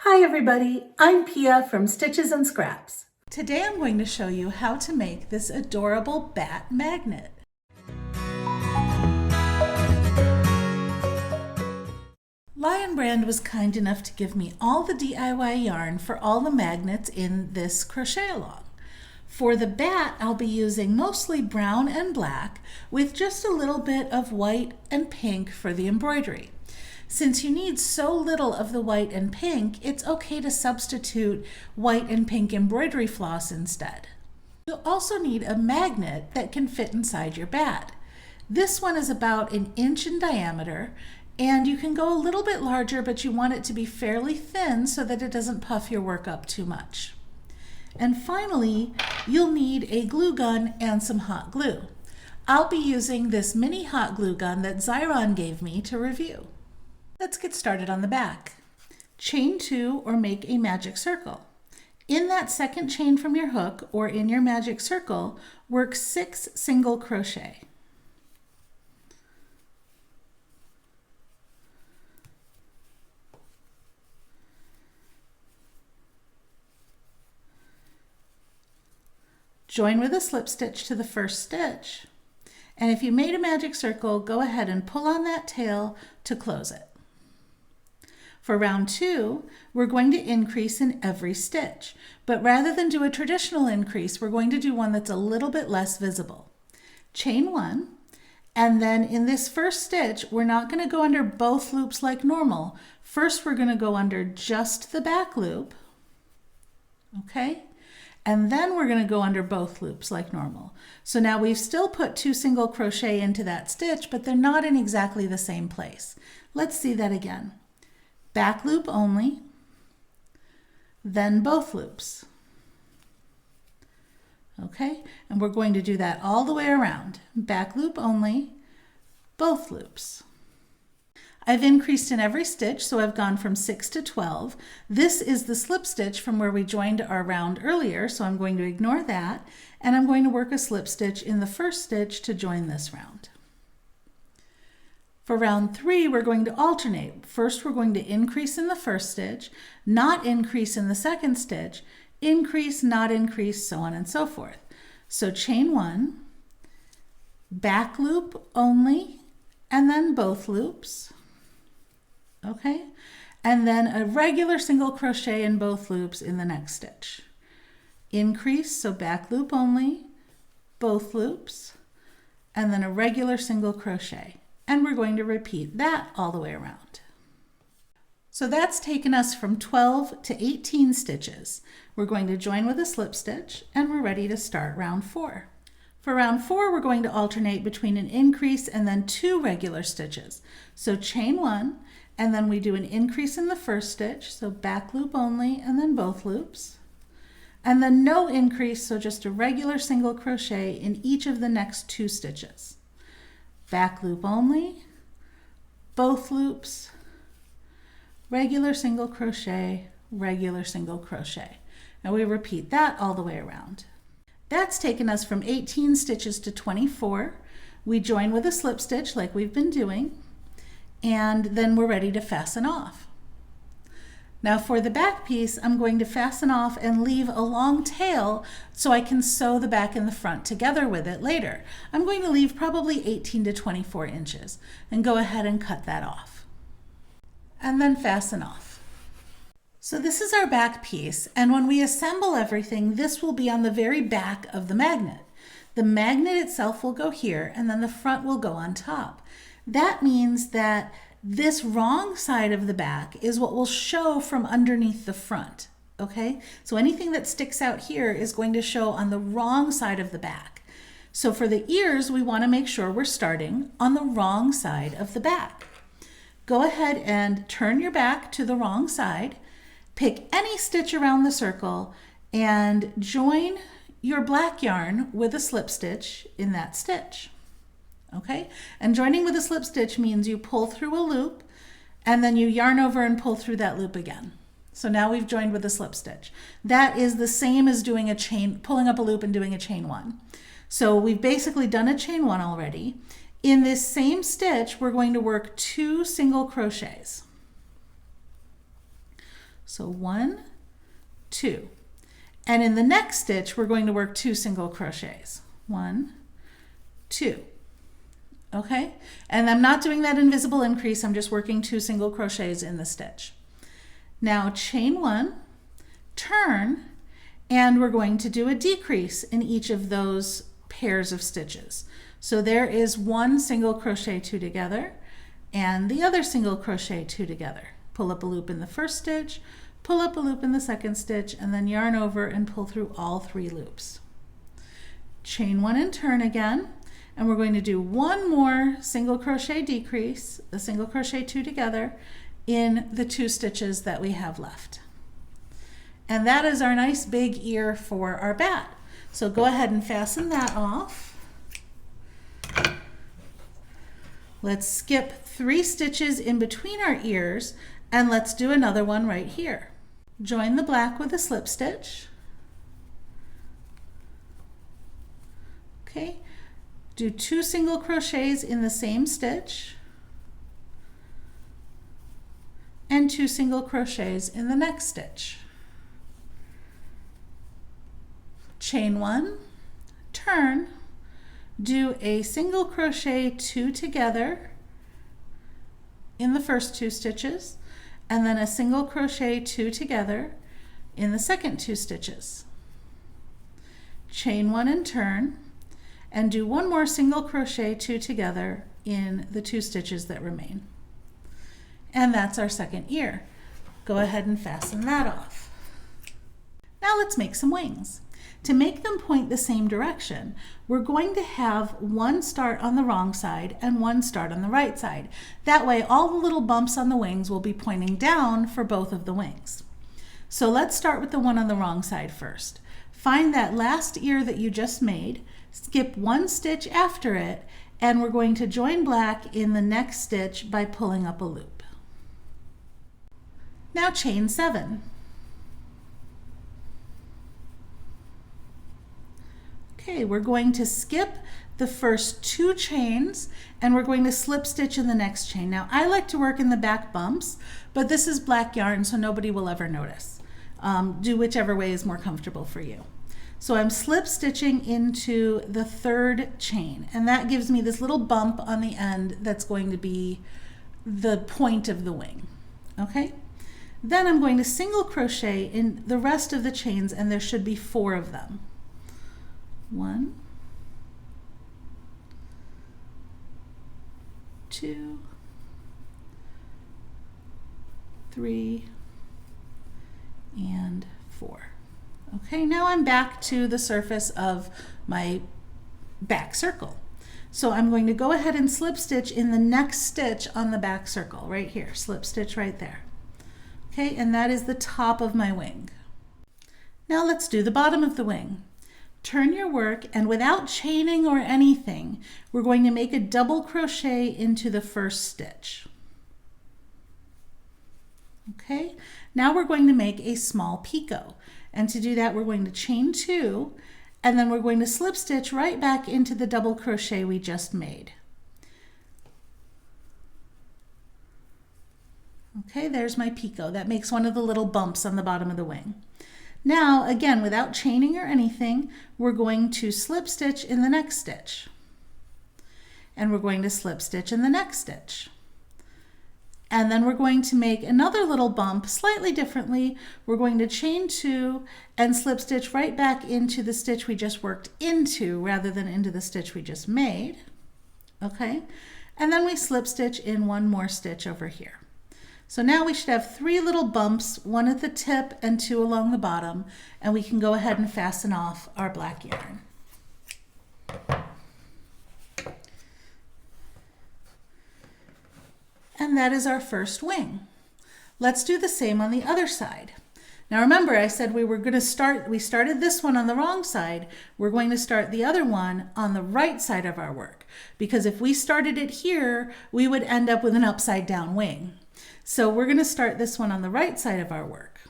Hi everybody, I'm Pia from Stitches and Scraps. Today I'm going to show you how to make this adorable bat magnet. Lion Brand was kind enough to give me all the DIY yarn for all the magnets in this crochet along. For the bat, I'll be using mostly brown and black with just a little bit of white and pink for the embroidery. Since you need so little of the white and pink, it's okay to substitute white and pink embroidery floss instead. You'll also need a magnet that can fit inside your bat. This one is about 1 inch in diameter, and you can go a little bit larger, but you want it to be fairly thin so that it doesn't puff your work up too much. And finally, you'll need a glue gun and some hot glue. I'll be using this mini hot glue gun that Xyron gave me to review. Let's get started on the back. Chain 2 or make a magic circle. In that second chain from your hook or in your magic circle, work 6 single crochet. Join with a slip stitch to the first stitch. And if you made a magic circle, go ahead and pull on that tail to close it. For round 2, we're going to increase in every stitch, but rather than do a traditional increase, we're going to do one that's a little bit less visible. Chain 1, and then in this first stitch, we're not going to go under both loops like normal. First, we're going to go under just the back loop, okay? And then we're going to go under both loops like normal. So now we've still put 2 single crochet into that stitch, but they're not in exactly the same place. Let's see that again. Back loop only, then both loops. Okay, and we're going to do that all the way around. Back loop only, both loops. I've increased in every stitch, so I've gone from 6 to 12. This is the slip stitch from where we joined our round earlier, so I'm going to ignore that, and I'm going to work a slip stitch in the first stitch to join this round. For round 3, we're going to alternate. First, we're going to increase in the first stitch, not increase in the second stitch, increase, not increase, so on and so forth. So chain 1, back loop only, and then both loops. Okay, and then a regular single crochet in both loops in the next stitch. Increase, so back loop only, both loops, and then a regular single crochet. And we're going to repeat that all the way around. So that's taken us from 12 to 18 stitches. We're going to join with a slip stitch and we're ready to start round 4. For round 4, we're going to alternate between an increase and then 2 regular stitches. So chain 1, and then we do an increase in the first stitch, so back loop only and then both loops. And then no increase, so just a regular single crochet in each of the next 2 stitches. Back loop only, both loops, regular single crochet, regular single crochet. And we repeat that all the way around. That's taken us from 18 stitches to 24. We join with a slip stitch like we've been doing, and then we're ready to fasten off. Now for the back piece, I'm going to fasten off and leave a long tail so I can sew the back and the front together with it later. I'm going to leave probably 18 to 24 inches and go ahead and cut that off. And then fasten off. So this is our back piece, and when we assemble everything, this will be on the very back of the magnet. The magnet itself will go here, and then the front will go on top. That means that this wrong side of the back is what will show from underneath the front, okay? So anything that sticks out here is going to show on the wrong side of the back. So for the ears, we want to make sure we're starting on the wrong side of the back. Go ahead and turn your back to the wrong side, pick any stitch around the circle, and join your black yarn with a slip stitch in that stitch. Okay, and joining with a slip stitch means you pull through a loop and then you yarn over and pull through that loop again. So now we've joined with a slip stitch. That is the same as doing a chain, pulling up a loop and doing a chain 1. So we've basically done a chain 1 already. In this same stitch, we're going to work 2 single crochets. So 1, 2. And in the next stitch, we're going to work 2 single crochets. 1, 2. Okay? And I'm not doing that invisible increase, I'm just working 2 single crochets in the stitch. Now chain 1, turn, and we're going to do a decrease in each of those pairs of stitches. So there is 1 single crochet 2 together, and the other single crochet 2 together. Pull up a loop in the first stitch, pull up a loop in the second stitch, and then yarn over and pull through all 3 loops. Chain 1 and turn again, and we're going to do 1 more single crochet decrease, the single crochet 2 together, in the 2 stitches that we have left. And that is our nice big ear for our bat. So go ahead and fasten that off. Let's skip 3 stitches in between our ears, and let's do another one right here. Join the black with a slip stitch. Okay, do 2 single crochets in the same stitch and 2 single crochets in the next stitch. Chain 1, turn, do a single crochet 2 together in the first 2 stitches, and then a single crochet 2 together in the second 2 stitches. Chain 1 and turn, and do 1 more single crochet 2 together in the 2 stitches that remain. And that's our second ear. Go ahead and fasten that off. Now let's make some wings. To make them point the same direction, we're going to have 1 start on the wrong side and 1 start on the right side. That way all the little bumps on the wings will be pointing down for both of the wings. So let's start with the one on the wrong side first. Find that last ear that you just made, skip 1 stitch after it, and we're going to join black in the next stitch by pulling up a loop. Now chain 7. Okay, we're going to skip the first 2 chains and we're going to slip stitch in the next chain. Now I like to work in the back bumps, but this is black yarn so nobody will ever notice. Do whichever way is more comfortable for you. So I'm slip stitching into the 3rd chain, and that gives me this little bump on the end that's going to be the point of the wing. Okay? Then I'm going to single crochet in the rest of the chains, and there should be 4 of them. 1, 2, 3, and 4. Okay, now I'm back to the surface of my back circle. So I'm going to go ahead and slip stitch in the next stitch on the back circle, right here, slip stitch right there. Okay, and that is the top of my wing. Now let's do the bottom of the wing. Turn your work, and without chaining or anything, we're going to make a double crochet into the first stitch. Okay, now we're going to make a small picot. And to do that, we're going to chain 2, and then we're going to slip stitch right back into the double crochet we just made. Okay, there's my picot. That makes one of the little bumps on the bottom of the wing. Now, again, without chaining or anything, we're going to slip stitch in the next stitch. And we're going to slip stitch in the next stitch. And then we're going to make another little bump slightly differently. We're going to chain 2 and slip stitch right back into the stitch we just worked into rather than into the stitch we just made. Okay, and then we slip stitch in 1 more stitch over here. So now we should have 3 little bumps, 1 at the tip and 2 along the bottom, and we can go ahead and fasten off our black yarn. And that is our first wing. Let's do the same on the other side. Now remember, I said we started this one on the wrong side. We're going to start the other one on the right side of our work, because if we started it here, we would end up with an upside down wing. So we're going to start this one on the right side of our work.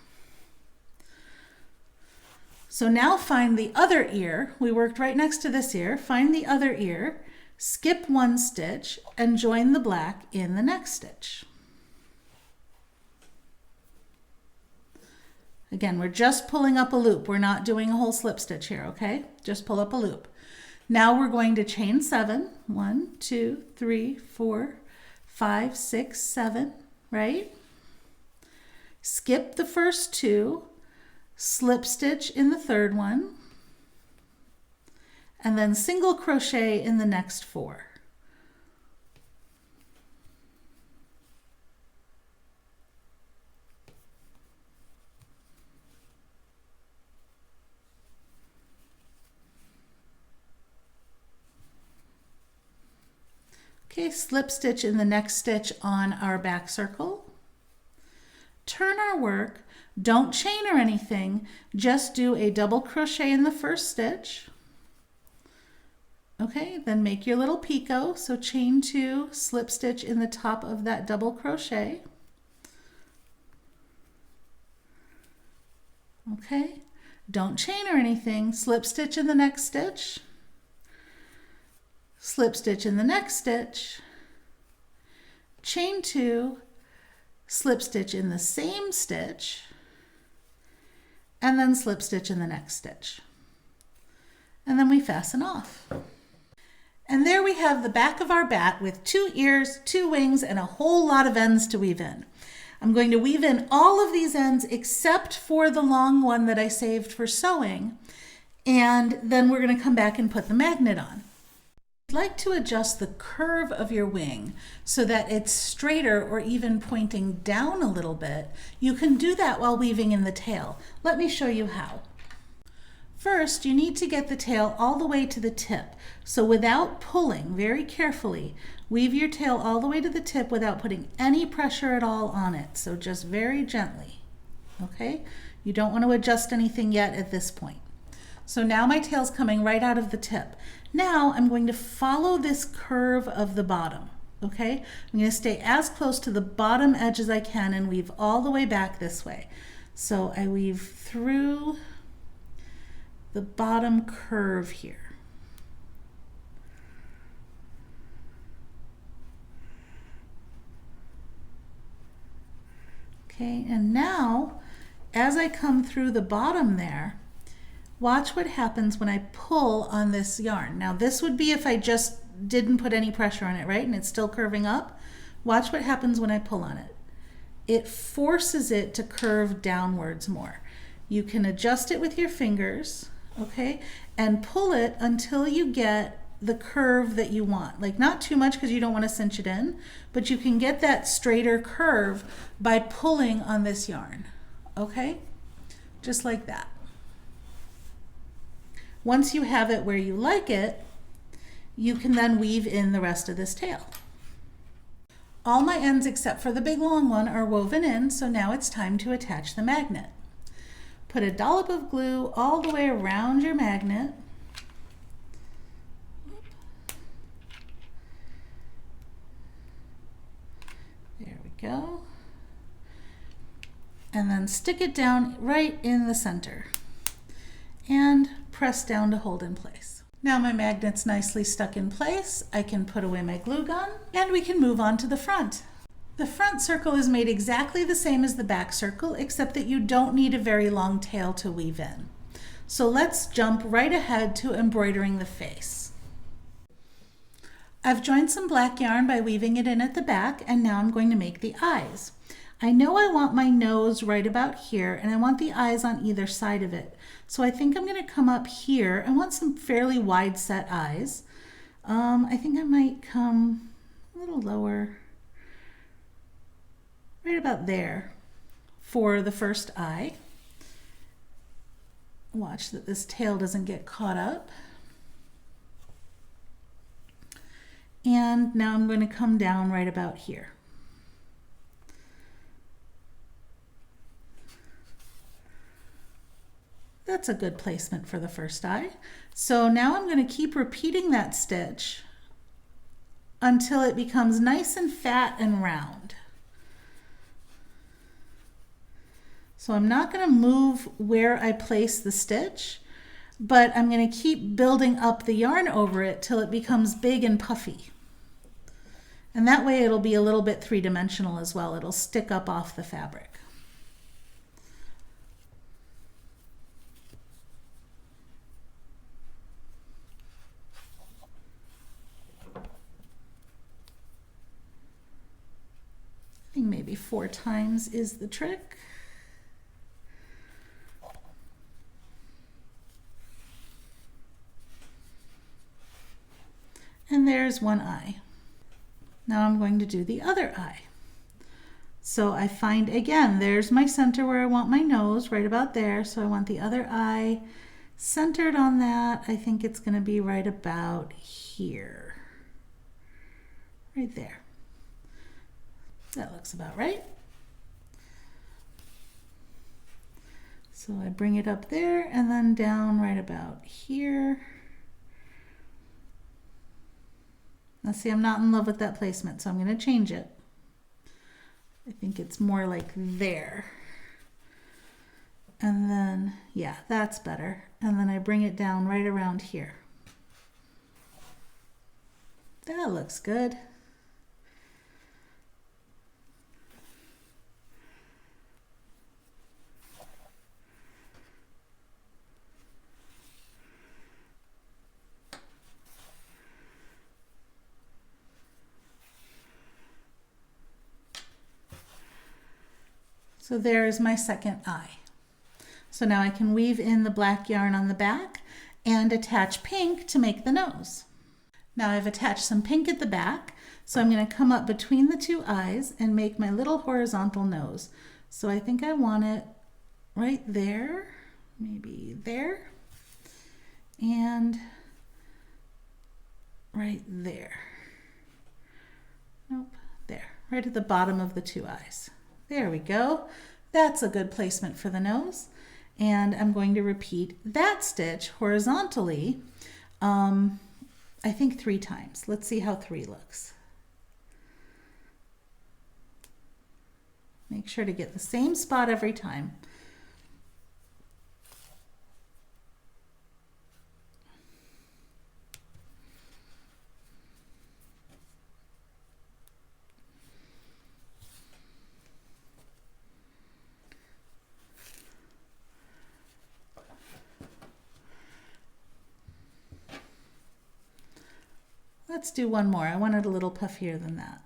So now find the other ear. We worked right next to this ear. Find the other ear, skip 1 stitch, and join the black in the next stitch. Again, we're just pulling up a loop. We're not doing a whole slip stitch here, okay? Just pull up a loop. Now we're going to chain 7. 1, 2, 3, 4, 5, 6, 7, right? Skip the first 2, slip stitch in the third one, and then single crochet in the next 4. Okay, slip stitch in the next stitch on our back circle. Turn our work, don't chain or anything, just do a double crochet in the first stitch. Okay, then make your little picot, so chain 2, slip stitch in the top of that double crochet. Okay, don't chain or anything, slip stitch in the next stitch, slip stitch in the next stitch, chain 2, slip stitch in the same stitch, and then slip stitch in the next stitch. And then we fasten off. And there we have the back of our bat with 2 ears, 2 wings, and a whole lot of ends to weave in. I'm going to weave in all of these ends except for the long one that I saved for sewing, and then we're going to come back and put the magnet on. I'd like to adjust the curve of your wing so that it's straighter or even pointing down a little bit. You can do that while weaving in the tail. Let me show you how. First, you need to get the tail all the way to the tip. So without pulling, very carefully, weave your tail all the way to the tip without putting any pressure at all on it. So just very gently, okay? You don't want to adjust anything yet at this point. So now my tail's coming right out of the tip. Now I'm going to follow this curve of the bottom, okay? I'm going to stay as close to the bottom edge as I can and weave all the way back this way. So I weave through the bottom curve here. Okay, and now as I come through the bottom there, watch what happens when I pull on this yarn. Now this would be if I just didn't put any pressure on it, right? And it's still curving up. Watch what happens when I pull on it. It forces it to curve downwards more. You can adjust it with your fingers, okay? And pull it until you get the curve that you want. Like not too much because you don't want to cinch it in, but you can get that straighter curve by pulling on this yarn, okay? Just like that. Once you have it where you like it, you can then weave in the rest of this tail. All my ends except for the big long one are woven in, so now it's time to attach the magnet. Put a dollop of glue all the way around your magnet. There we go. And then stick it down right in the center. And press down to hold in place. Now my magnet's nicely stuck in place. I can put away my glue gun and we can move on to the front. The front circle is made exactly the same as the back circle, except that you don't need a very long tail to weave in. So let's jump right ahead to embroidering the face. I've joined some black yarn by weaving it in at the back, and now I'm going to make the eyes. I know I want my nose right about here, and I want the eyes on either side of it. So I think I'm going to come up here. I want some fairly wide set eyes. I think I might come a little lower, right about there for the first eye. Watch that this tail doesn't get caught up. And now I'm going to come down right about here. That's a good placement for the first eye. So now I'm going to keep repeating that stitch until it becomes nice and fat and round. So I'm not going to move where I place the stitch, but I'm going to keep building up the yarn over it till it becomes big and puffy. And that way it'll be a little bit three-dimensional as well. It'll stick up off the fabric. 4 times is the trick. And there's one eye. Now I'm going to do the other eye. So I find, again, there's my center where I want my nose, right about there. So I want the other eye centered on that. I think it's going to be right about here. Right there. That looks about right. So I bring it up there and then down right about here. Now see, I'm not in love with that placement, so I'm going to change it. I think it's more like there. And then, yeah, that's better. And then I bring it down right around here. That looks good. So there is my second eye. So now I can weave in the black yarn on the back and attach pink to make the nose. Now I've attached some pink at the back, so I'm going to come up between the 2 eyes and make my little horizontal nose. So I think I want it right there, maybe there, and right there. Nope, there, right at the bottom of the 2 eyes. There we go. That's a good placement for the nose. And I'm going to repeat that stitch horizontally, I think 3 times. Let's see how 3 looks. Make sure to get the same spot every time. Let's do one more. I want it a little puffier than that.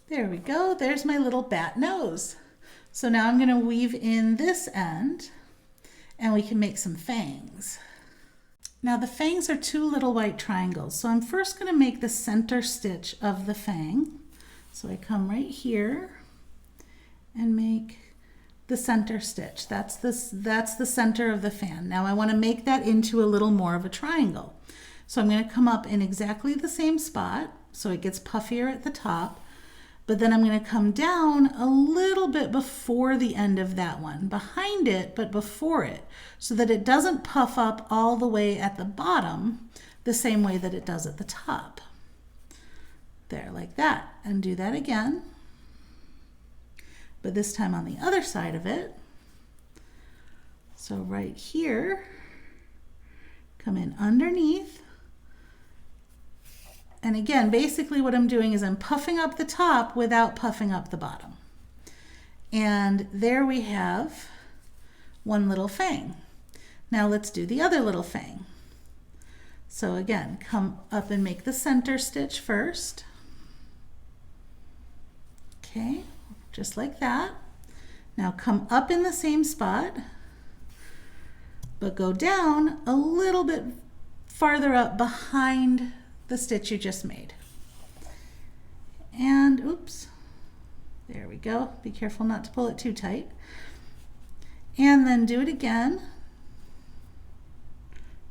There we go. There's my little bat nose. So now I'm going to weave in this end and we can make some fangs. Now the fangs are 2 little white triangles. So I'm first going to make the center stitch of the fang. So I come right here and make the center stitch. That's the center of the fan. Now I want to make that into a little more of a triangle. So I'm going to come up in exactly the same spot so it gets puffier at the top, but then I'm going to come down a little bit before the end of that one, behind it but before it, so that it doesn't puff up all the way at the bottom the same way that it does at the top. There, like that, and do that again, but this time on the other side of it. So right here, come in underneath, and again, basically what I'm doing is I'm puffing up the top without puffing up the bottom. And there we have one little fang. Now let's do the other little fang. So again, come up and make the center stitch first. Okay, just like that. Now come up in the same spot, but go down a little bit farther up behind the stitch you just made. And oops, there we go. Be careful not to pull it too tight. And then do it again.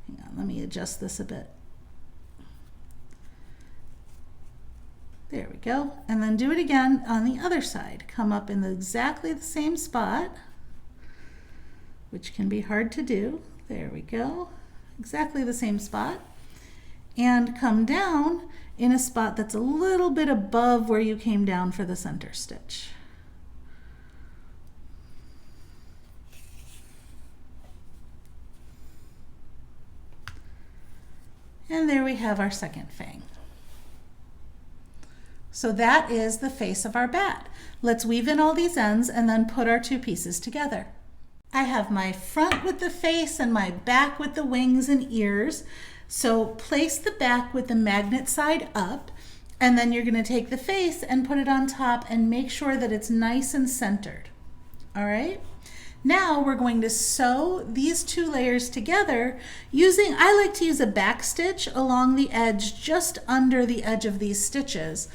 Hang on, let me adjust this a bit. There we go. And then do it again on the other side. Come up in exactly the same spot, which can be hard to do. There we go. Exactly the same spot. And come down in a spot that's a little bit above where you came down for the center stitch. And there we have our second fang. So that is the face of our bat. Let's weave in all these ends and then put our two pieces together. I have my front with the face and my back with the wings and ears. So place the back with the magnet side up, and then you're going to take the face and put it on top and make sure that it's nice and centered. All right? Now we're going to sew these two layers together using, I like to use a back stitch along the edge, just under the edge of these stitches,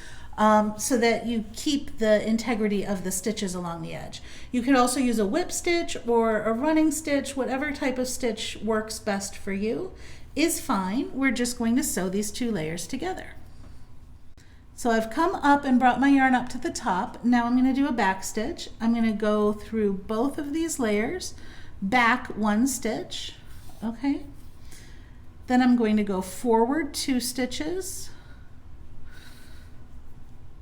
so that you keep the integrity of the stitches along the edge. You could also use a whip stitch or a running stitch, whatever type of stitch works best for you is fine. We're just going to sew these two layers together. So I've come up and brought my yarn up to the top. Now I'm going to do a back stitch. I'm going to go through both of these layers, back one stitch, okay? Then I'm going to go forward 2 stitches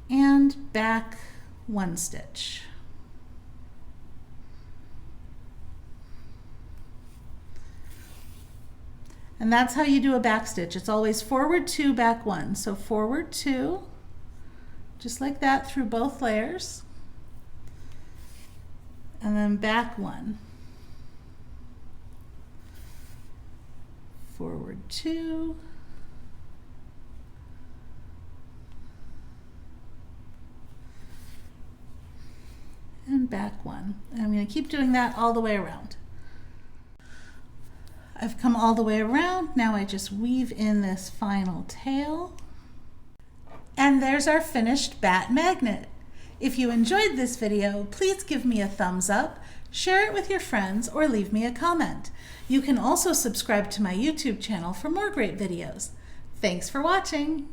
and back 1 stitch. And that's how you do a back stitch. It's always forward 2, back 1. So forward 2, just like that through both layers, and then back 1. Forward 2, and back 1. And I'm going to keep doing that all the way around. I've come all the way around. Now I just weave in this final tail. And there's our finished bat magnet. If you enjoyed this video, please give me a thumbs up, share it with your friends, or leave me a comment. You can also subscribe to my YouTube channel for more great videos. Thanks for watching.